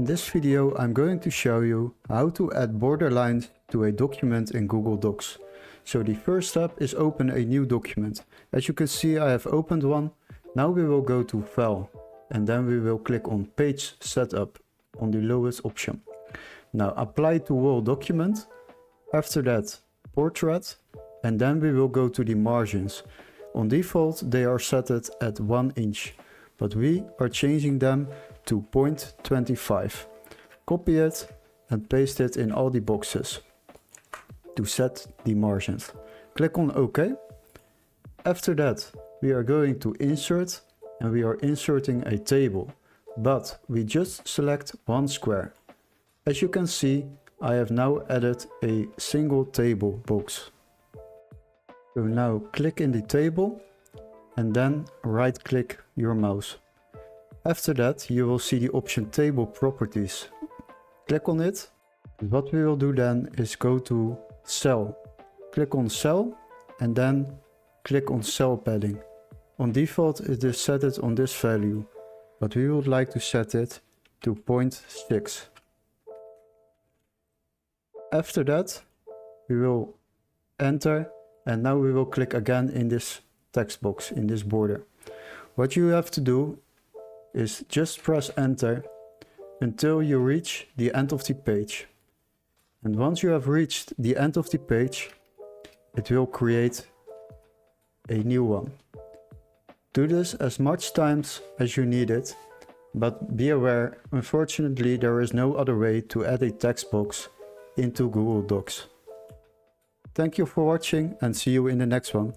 In this video I'm going to show you how to add border lines to a document in Google Docs. So the first step is open a new document. As you can see, I have opened one. Now we will go to File and then we will click on Page Setup on the lowest option. Now apply to whole document. After that Portrait, and then we will go to the margins. On default they are set at 1 inch, but we are changing them to 0.25. Copy it and paste it in all the boxes to set the margins. Click on OK. After that we are going to insert, and we are inserting a table, but we just select one square. As you can see, I have now added a single table box. So now click in the table and then right click your mouse. After that you will see the option Table Properties. Click on it. What we will do then is go to Cell. Click on Cell and then click on Cell Padding. On default it is set it on this value, but we would like to set it to 0.6. After that we will enter, and now we will click again in this text box, in this border. What you have to do is just press enter until you reach the end of the page. And once you have reached the end of the page, it will create a new one. Do this as much times as you need it, but be aware, unfortunately there is no other way to add a text box into Google Docs. Thank you for watching and see you in the next one.